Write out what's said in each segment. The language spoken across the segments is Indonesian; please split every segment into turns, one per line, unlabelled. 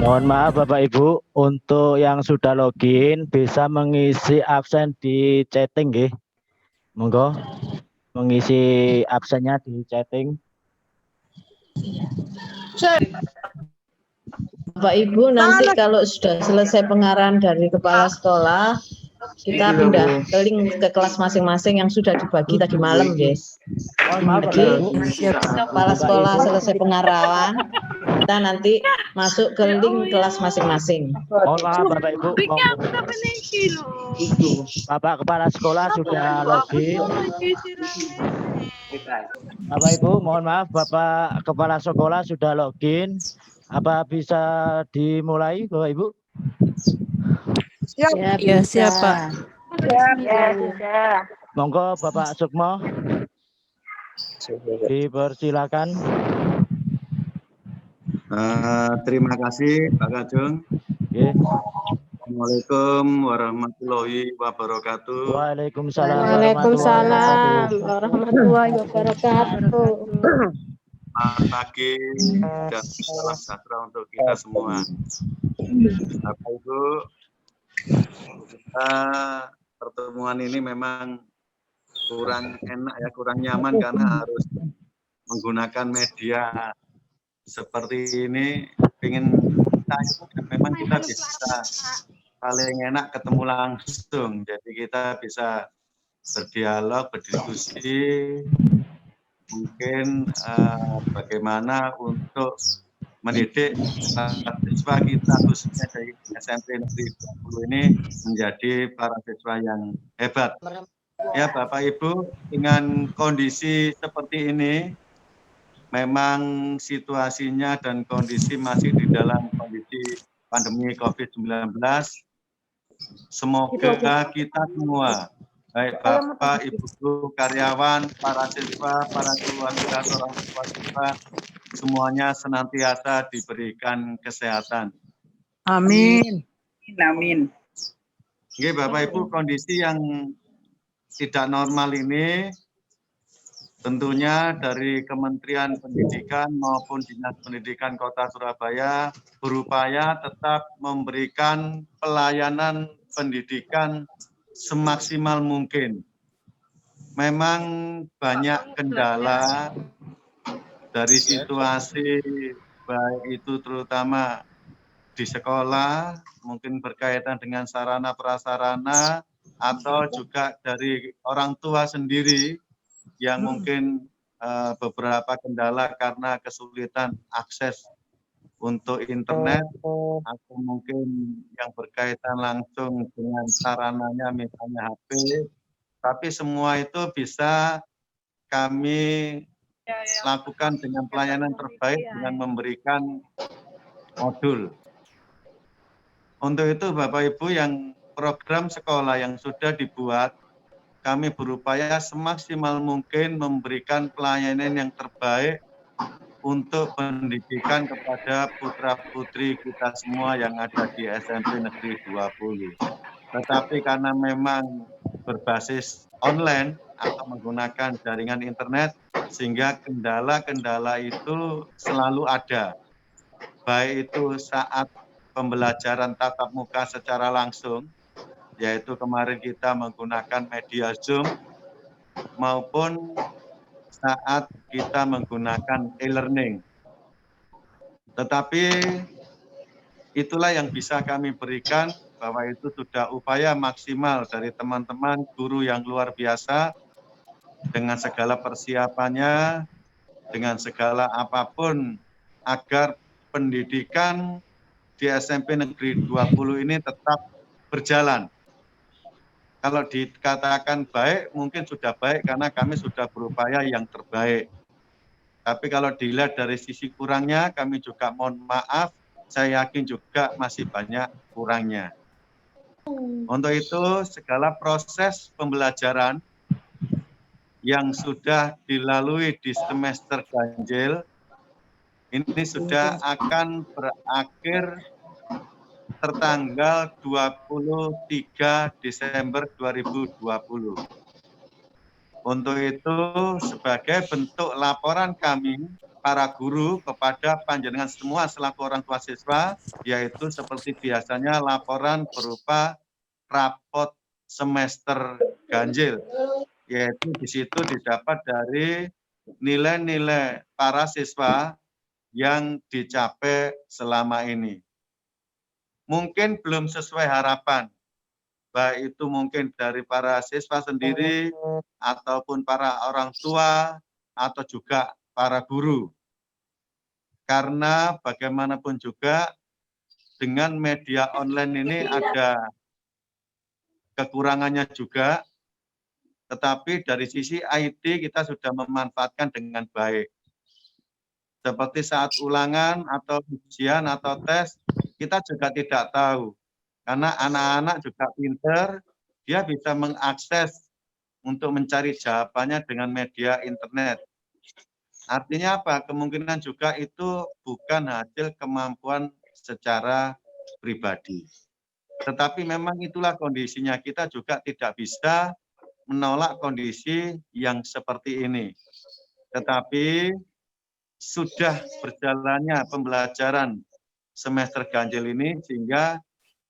Mohon maaf Bapak Ibu, untuk yang sudah login bisa mengisi absen di chatting nggih. Monggo mengisi absennya di chatting.
Bapak Ibu, nanti kalau sudah selesai pengarahan dari kepala sekolah, kita pindah ke link ke kelas masing-masing yang sudah dibagi tadi malam, guys.
Mohon maaf Bapak
Jadi,
Ibu.
kepala sekolah selesai pengarahan, kita nanti masuk ke link kelas masing-masing.
Mohon maaf Bapak Ibu. Bapak Kepala Sekolah sudah login. Bapak Ibu, mohon maaf Bapak Kepala Sekolah sudah login. Apa bisa dimulai Bapak Ibu?
Ya, siap Pak.
Monggo Bapak Sukmo. Dipersilakan.
Terima kasih Pak Kajung.
Oke.
Assalamualaikum warahmatullahi wabarakatuh.
Waalaikumsalam warahmatullahi wabarakatuh.
Selamat pagi dan salam sejahtera untuk kita semua. Bapak Ibu, pertemuan ini memang kurang enak ya, kurang nyaman karena harus menggunakan media seperti ini. Memang kita bisa paling enak ketemu langsung, jadi kita bisa berdialog, berdiskusi, mungkin bagaimana untuk mendidik siswa kita khususnya dari SMP Negeri 20 ini menjadi para siswa yang hebat. Ya Bapak Ibu, dengan kondisi seperti ini, memang situasinya dan kondisi masih di dalam kondisi pandemi COVID-19. Semoga kita semua, baik Bapak, Ibu guru, karyawan, para siswa, para keluarga, orang tua siswa, semuanya senantiasa diberikan kesehatan.
Amin. Amin.
Oke, Bapak Ibu, kondisi yang tidak normal ini tentunya dari Kementerian Pendidikan maupun Dinas Pendidikan Kota Surabaya berupaya tetap memberikan pelayanan pendidikan semaksimal mungkin. Memang banyak kendala dari situasi baik itu terutama di sekolah, mungkin berkaitan dengan sarana prasarana atau juga dari orang tua sendiri yang mungkin beberapa kendala karena kesulitan akses untuk internet atau mungkin yang berkaitan langsung dengan sarananya misalnya HP, tapi semua itu bisa kami lakukan dengan pelayanan terbaik dengan memberikan modul. Untuk itu Bapak Ibu, yang program sekolah yang sudah dibuat, kami berupaya semaksimal mungkin memberikan pelayanan yang terbaik untuk pendidikan kepada putra-putri kita semua yang ada di SMP Negeri 20. Tetapi karena memang berbasis online atau menggunakan jaringan internet, sehingga kendala-kendala itu selalu ada. Baik itu saat pembelajaran tatap muka secara langsung, yaitu kemarin kita menggunakan media Zoom, maupun saat kita menggunakan e-learning. Tetapi itulah yang bisa kami berikan, bahwa itu sudah upaya maksimal dari teman-teman guru yang luar biasa, dengan segala persiapannya, dengan segala apapun, agar pendidikan di SMP Negeri 20 ini tetap berjalan. Kalau dikatakan baik, mungkin sudah baik karena kami sudah berupaya yang terbaik. Tapi kalau dilihat dari sisi kurangnya, kami juga mohon maaf, saya yakin juga masih banyak kurangnya. Untuk itu, segala proses pembelajaran yang sudah dilalui di semester ganjil, ini sudah akan berakhir tertanggal 23 Desember 2020. Untuk itu, sebagai bentuk laporan kami para guru kepada panjenengan semua selaku orang tua siswa, yaitu seperti biasanya laporan berupa rapot semester ganjil, yaitu di situ didapat dari nilai-nilai para siswa yang dicapai selama ini. Mungkin belum sesuai harapan, baik itu mungkin dari para siswa sendiri, ataupun para orang tua, atau juga para guru. Karena bagaimanapun juga dengan media online ini ada kekurangannya juga, tetapi dari sisi IT kita sudah memanfaatkan dengan baik. Seperti saat ulangan atau ujian atau tes, kita juga tidak tahu. Karena anak-anak juga pinter, dia bisa mengakses untuk mencari jawabannya dengan media internet. Artinya apa? Kemungkinan juga itu bukan hasil kemampuan secara pribadi. Tetapi memang itulah kondisinya. Kita juga tidak bisa menolak kondisi yang seperti ini. Tetapi sudah berjalannya pembelajaran semester ganjil ini sehingga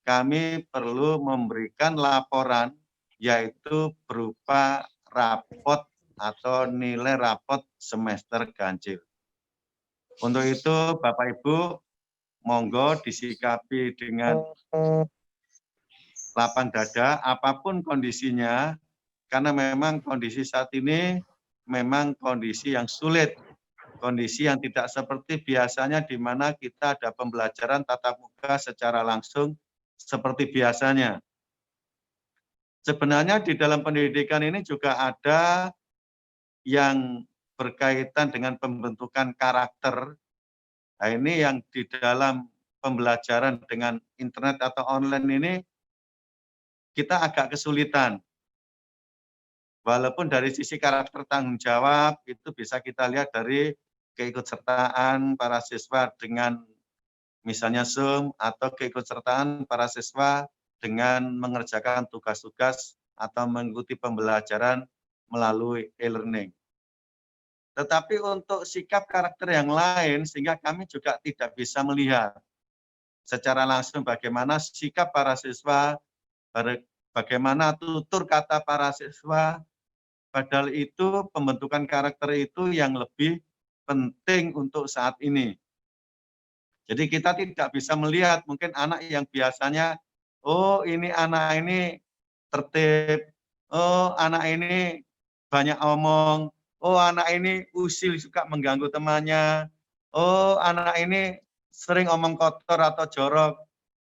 kami perlu memberikan laporan yaitu berupa rapot atau nilai rapot semester ganjil. Untuk itu Bapak Ibu monggo disikapi dengan lapang dada apapun kondisinya, karena memang kondisi saat ini memang kondisi yang sulit, kondisi yang tidak seperti biasanya di mana kita ada pembelajaran tatap muka secara langsung seperti biasanya. Sebenarnya di dalam pendidikan ini juga ada yang berkaitan dengan pembentukan karakter. Nah, ini yang di dalam pembelajaran dengan internet atau online ini kita agak kesulitan. Walaupun dari sisi karakter tanggung jawab itu bisa kita lihat dari keikutsertaan para siswa dengan misalnya Zoom atau keikutsertaan para siswa dengan mengerjakan tugas-tugas atau mengikuti pembelajaran melalui e-learning. Tetapi untuk sikap karakter yang lain sehingga kami juga tidak bisa melihat secara langsung bagaimana sikap para siswa, bagaimana tutur kata para siswa, padahal itu pembentukan karakter itu yang lebih penting untuk saat ini. Jadi kita tidak bisa melihat mungkin anak yang biasanya, oh ini anak ini tertib, oh anak ini banyak omong, oh anak ini usil suka mengganggu temannya, oh anak ini sering omong kotor atau jorok,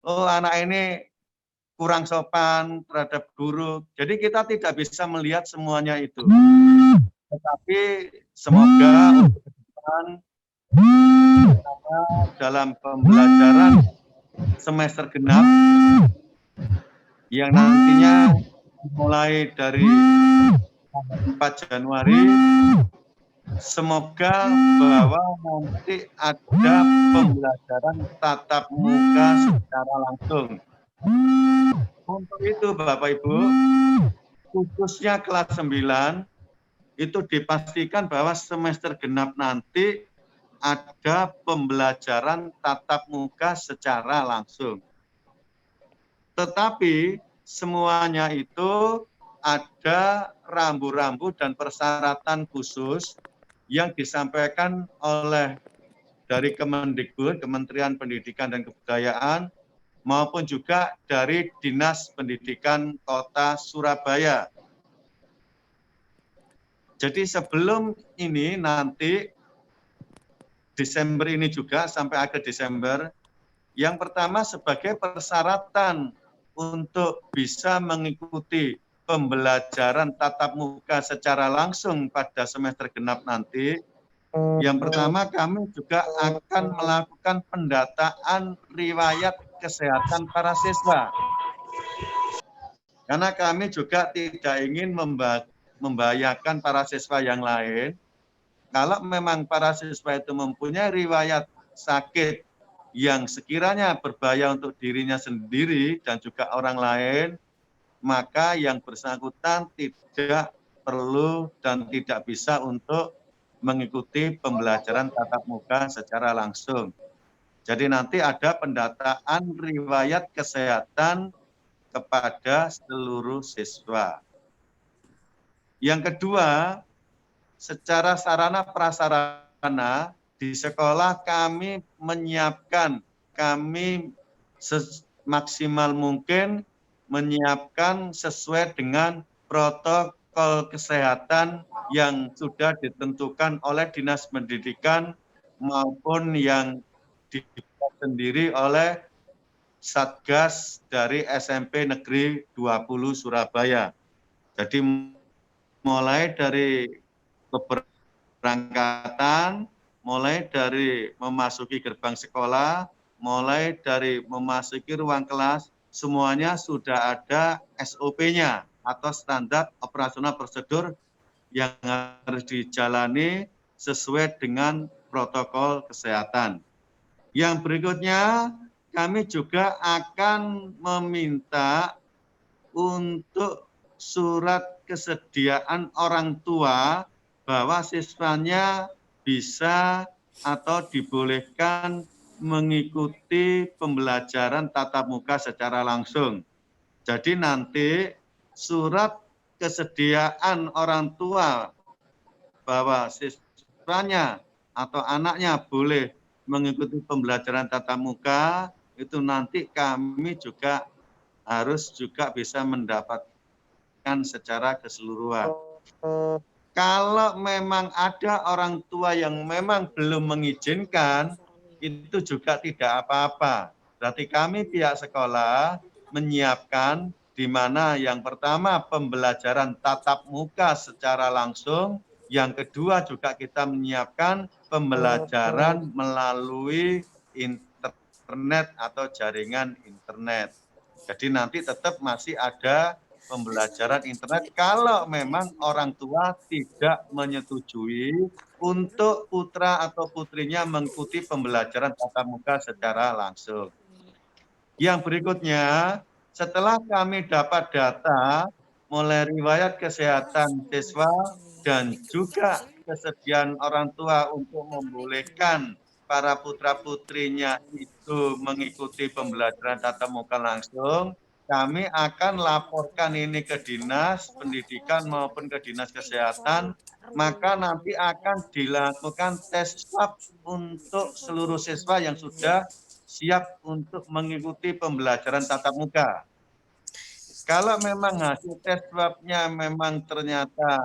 oh anak ini kurang sopan terhadap guru. Jadi kita tidak bisa melihat semuanya itu. Tetapi semoga untuk ke depan dalam pembelajaran semester genap yang nantinya mulai dari 4 Januari, semoga bahwa nanti ada pembelajaran tatap muka secara langsung. Untuk itu Bapak Ibu, khususnya kelas 9, itu dipastikan bahwa semester genap nanti ada pembelajaran tatap muka secara langsung. Tetapi semuanya itu ada rambu-rambu dan persyaratan khusus yang disampaikan oleh dari Kemendikbud, Kementerian Pendidikan dan Kebudayaan, maupun juga dari Dinas Pendidikan Kota Surabaya. Jadi sebelum ini nanti Desember ini juga sampai akhir Desember, yang pertama sebagai persyaratan untuk bisa mengikuti pembelajaran tatap muka secara langsung pada semester genap nanti, yang pertama kami juga akan melakukan pendataan riwayat kesehatan para siswa. Karena kami juga tidak ingin membahayakan para siswa yang lain. Kalau memang para siswa itu mempunyai riwayat sakit yang sekiranya berbahaya untuk dirinya sendiri dan juga orang lain, maka yang bersangkutan tidak perlu dan tidak bisa untuk mengikuti pembelajaran tatap muka secara langsung. Jadi nanti ada pendataan riwayat kesehatan kepada seluruh siswa. Yang kedua, secara sarana prasarana di sekolah kami menyiapkan, kami semaksimal mungkin menyiapkan sesuai dengan protokol kesehatan yang sudah ditentukan oleh Dinas Pendidikan maupun yang dibuat sendiri oleh Satgas dari SMP Negeri 20 Surabaya. Jadi mulai dari keberangkatan, mulai dari memasuki gerbang sekolah, mulai dari memasuki ruang kelas, semuanya sudah ada SOP-nya atau standar operasional prosedur yang harus dijalani sesuai dengan protokol kesehatan. Yang berikutnya, kami juga akan meminta untuk surat kesediaan orang tua bahwa siswanya bisa atau dibolehkan mengikuti pembelajaran tatap muka secara langsung. Jadi nanti surat kesediaan orang tua bahwa siswanya atau anaknya boleh mengikuti pembelajaran tatap muka, itu nanti kami juga harus juga bisa mendapatkan secara keseluruhan. Kalau memang ada orang tua yang memang belum mengizinkan, itu juga tidak apa-apa. Berarti kami pihak sekolah menyiapkan di mana yang pertama pembelajaran tatap muka secara langsung, yang kedua juga kita menyiapkan pembelajaran melalui internet atau jaringan internet. Jadi nanti tetap masih ada pembelajaran internet kalau memang orang tua tidak menyetujui untuk putra atau putrinya mengikuti pembelajaran tatap muka secara langsung. Yang berikutnya, setelah kami dapat data mulai riwayat kesehatan siswa dan juga kesediaan orang tua untuk membolehkan para putra-putrinya itu mengikuti pembelajaran tatap muka langsung, kami akan laporkan ini ke Dinas Pendidikan maupun ke Dinas Kesehatan, maka nanti akan dilakukan tes swab untuk seluruh siswa yang sudah siap untuk mengikuti pembelajaran tatap muka. Kalau memang hasil tes swabnya memang ternyata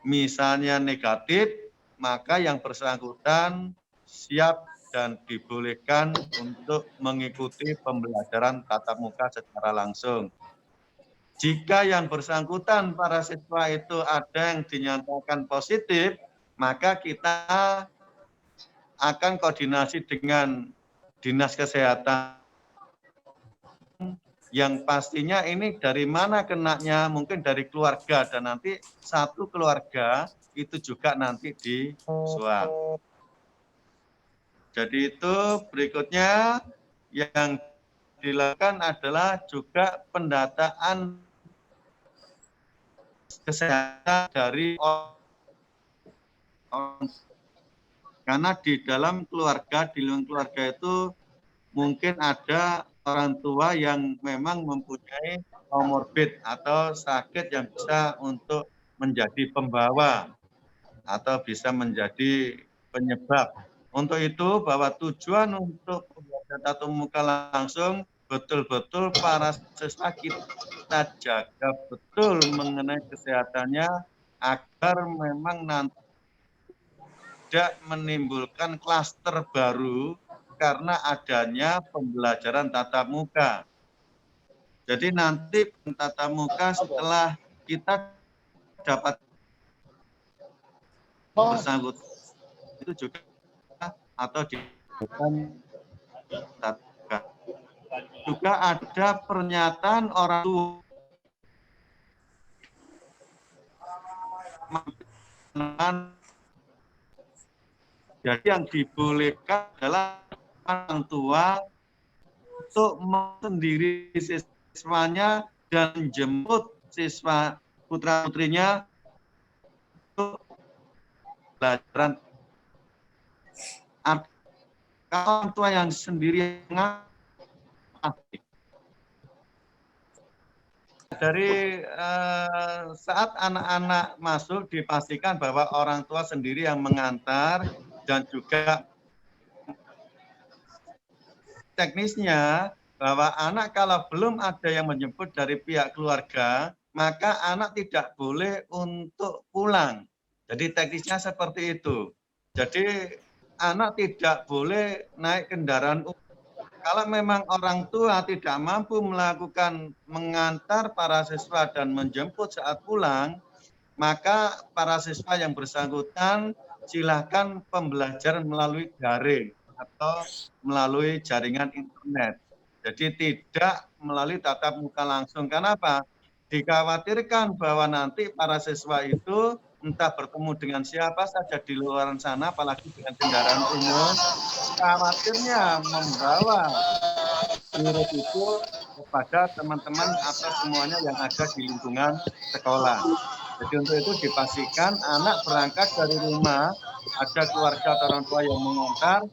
misalnya negatif, maka yang bersangkutan siap dan dibolehkan untuk mengikuti pembelajaran tatap muka secara langsung. Jika yang bersangkutan para siswa itu ada yang dinyatakan positif, maka kita akan koordinasi dengan Dinas Kesehatan yang pastinya ini dari mana kenanya, mungkin dari keluarga, dan nanti satu keluarga itu juga nanti di swab. Jadi itu berikutnya yang dilakukan adalah juga pendataan kesehatan dari orang. Karena di dalam keluarga, di lingkungan keluarga itu mungkin ada orang tua yang memang mempunyai komorbid atau sakit yang bisa untuk menjadi pembawa atau bisa menjadi penyebab. Untuk itu bahwa tujuan untuk pembelajaran tatap muka langsung betul-betul para siswa kita jaga betul mengenai kesehatannya agar memang nanti tidak menimbulkan klaster baru karena adanya pembelajaran tatap muka. Jadi nanti tatap muka setelah kita dapat bersangkutan itu juga atau di juga ada pernyataan orang tua. Jadi yang dibolehkan adalah orang tua untuk sendiri siswanya dan menjemput siswa putra-putrinya untuk pembelajaran. Kalau orang tua yang sendiri dari saat anak-anak masuk dipastikan bahwa orang tua sendiri yang mengantar dan juga teknisnya bahwa anak kalau belum ada yang menjemput dari pihak keluarga, maka anak tidak boleh untuk pulang. Jadi teknisnya seperti itu. Jadi anak tidak boleh naik kendaraan umum. Kalau memang orang tua tidak mampu melakukan mengantar para siswa dan menjemput saat pulang, maka para siswa yang bersangkutan silakan pembelajaran melalui daring atau melalui jaringan internet. Jadi tidak melalui tatap muka langsung. Kenapa? Dikhawatirkan bahwa nanti para siswa itu entah bertemu dengan siapa saja di luar sana, apalagi dengan kendaraan umum, khawatirnya membawa virus itu kepada teman-teman atau semuanya yang ada di lingkungan sekolah. Jadi untuk itu dipastikan anak berangkat dari rumah, ada keluarga atau orang tua yang mengantar,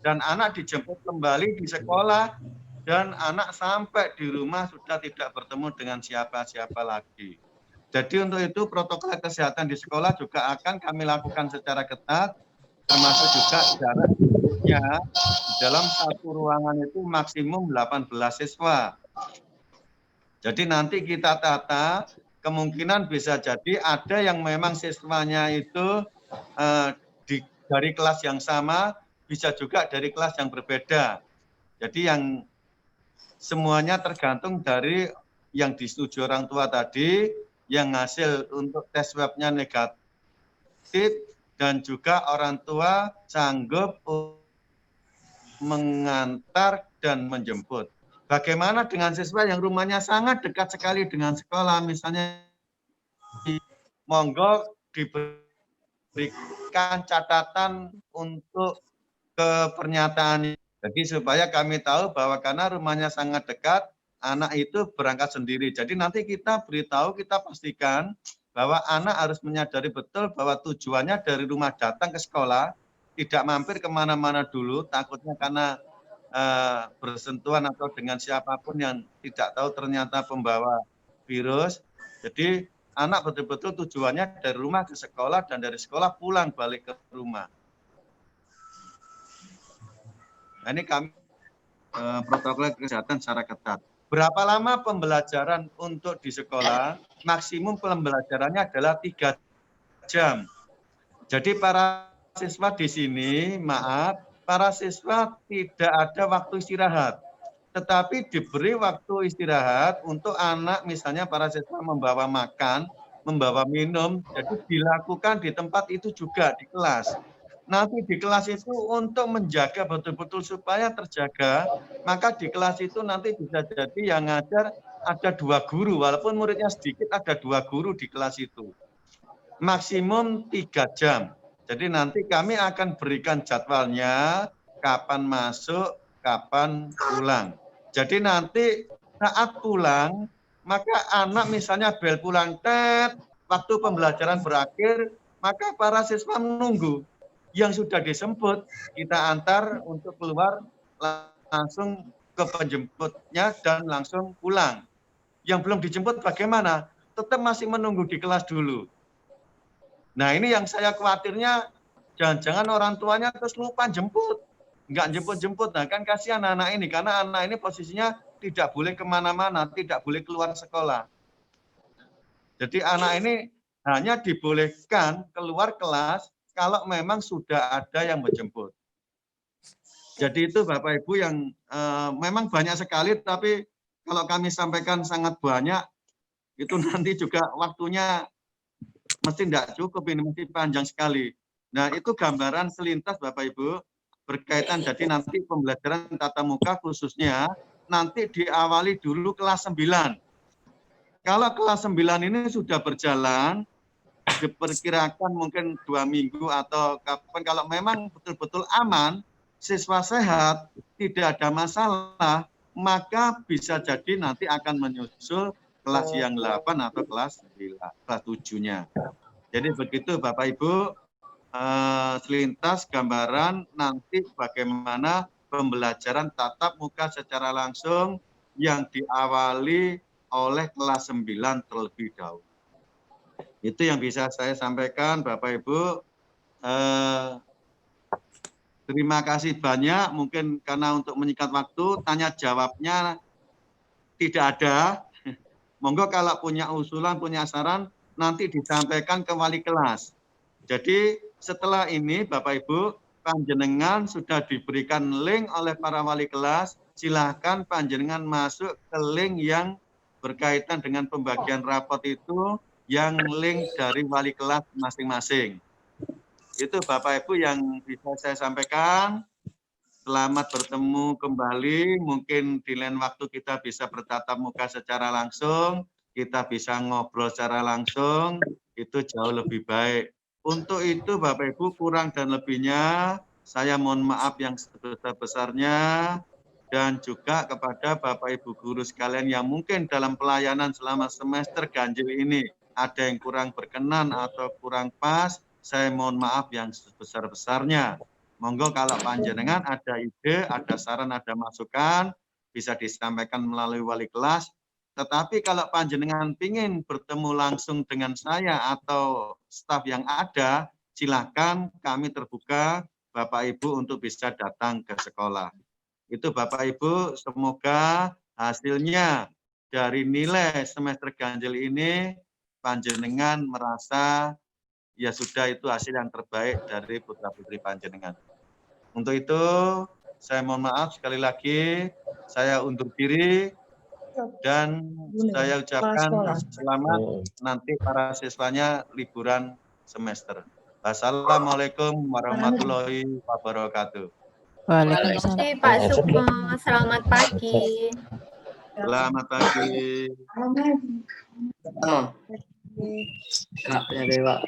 dan anak dijemput kembali di sekolah, dan anak sampai di rumah sudah tidak bertemu dengan siapa-siapa lagi. Jadi untuk itu protokol kesehatan di sekolah juga akan kami lakukan secara ketat, termasuk juga jarak duduknya dalam satu ruangan itu maksimum 18 siswa. Jadi nanti kita tata, kemungkinan bisa jadi ada yang memang siswanya itu dari kelas yang sama, bisa juga dari kelas yang berbeda. Jadi yang semuanya tergantung dari yang disetujui orang tua tadi, yang hasil untuk tes swabnya negatif, dan juga orang tua sanggup mengantar dan menjemput. Bagaimana dengan siswa yang rumahnya sangat dekat sekali dengan sekolah, misalnya monggo diberikan catatan untuk pernyataan. Jadi supaya kami tahu bahwa karena rumahnya sangat dekat, anak itu berangkat sendiri. Jadi nanti kita beritahu, kita pastikan bahwa anak harus menyadari betul bahwa tujuannya dari rumah datang ke sekolah, tidak mampir kemana-mana dulu, takutnya karena bersentuhan atau dengan siapapun yang tidak tahu ternyata pembawa virus. Jadi anak betul-betul tujuannya dari rumah ke sekolah dan dari sekolah pulang balik ke rumah. Nah, ini kami protokol kesehatan secara ketat. Berapa lama pembelajaran untuk di sekolah? Maksimum pembelajarannya adalah 3 jam. Jadi para siswa di sini, maaf, para siswa tidak ada waktu istirahat. Tetapi diberi waktu istirahat untuk anak, misalnya para siswa membawa makan, membawa minum, jadi dilakukan di tempat itu juga, di kelas. Nanti di kelas itu untuk menjaga betul-betul supaya terjaga, maka di kelas itu nanti bisa jadi yang ngajar ada 2 guru, walaupun muridnya sedikit ada 2 guru di kelas itu. Maksimum 3 jam. Jadi nanti kami akan berikan jadwalnya, kapan masuk, kapan pulang. Jadi nanti saat pulang, maka anak misalnya bel pulang, waktu pembelajaran berakhir, maka para siswa menunggu. Yang sudah disebut, kita antar untuk keluar langsung ke penjemputnya dan langsung pulang. Yang belum dijemput bagaimana? Tetap masih menunggu di kelas dulu. Nah ini yang saya khawatirnya, jangan-jangan orang tuanya terus lupa jemput. Enggak jemput-jemput, nah kan kasihan anak ini, karena anak ini posisinya tidak boleh kemana-mana, tidak boleh keluar sekolah. Jadi anak ini hanya dibolehkan keluar kelas kalau memang sudah ada yang menjemput. Jadi itu Bapak Ibu yang memang banyak sekali, tapi kalau kami sampaikan sangat banyak, itu nanti juga waktunya mesti tidak cukup, ini mesti panjang sekali. Nah itu gambaran selintas Bapak Ibu berkaitan, jadi nanti pembelajaran tatap muka khususnya nanti diawali dulu kelas 9. Kalau kelas 9 ini sudah berjalan, diperkirakan mungkin 2 minggu atau kapan, kalau memang betul-betul aman, siswa sehat, tidak ada masalah, maka bisa jadi nanti akan menyusul kelas yang 8 atau kelas 9, kelas 7-nya. Jadi begitu Bapak Ibu, selintas gambaran nanti bagaimana pembelajaran tatap muka secara langsung yang diawali oleh kelas 9 terlebih dahulu. Itu yang bisa saya sampaikan, Bapak Ibu. Terima kasih banyak. Mungkin karena untuk menyingkat waktu, tanya jawabnya tidak ada. Monggo kalau punya usulan, punya saran, nanti disampaikan ke wali kelas. Jadi setelah ini Bapak Ibu, panjenengan sudah diberikan link oleh para wali kelas, silahkan panjenengan masuk ke link yang berkaitan dengan pembagian rapot itu, yang link dari wali kelas masing-masing. Itu Bapak Ibu yang bisa saya sampaikan. Selamat bertemu kembali. Mungkin di lain waktu kita bisa bertatap muka secara langsung, kita bisa ngobrol secara langsung, itu jauh lebih baik. Untuk itu Bapak Ibu kurang dan lebihnya, saya mohon maaf yang sebesar-besarnya, dan juga kepada Bapak Ibu guru sekalian yang mungkin dalam pelayanan selama semester ganjil ini, ada yang kurang berkenan atau kurang pas, saya mohon maaf yang sebesar-besarnya. Monggo kalau panjenengan ada ide, ada saran, ada masukan, bisa disampaikan melalui wali kelas. Tetapi kalau panjenengan ingin bertemu langsung dengan saya atau staf yang ada, silakan kami terbuka Bapak Ibu untuk bisa datang ke sekolah. Itu Bapak Ibu, semoga hasilnya dari nilai semester ganjil ini panjenengan merasa ya sudah itu hasil yang terbaik dari putra-putri panjenengan. Untuk itu, saya mohon maaf sekali lagi, saya undur diri dan saya ucapkan selamat nanti para siswanya liburan semester. Wassalamualaikum warahmatullahi wabarakatuh.
Waalaikumsalam.
Pak Sukmo, selamat pagi.
Selamat pagi.
Kak, ya Dewa.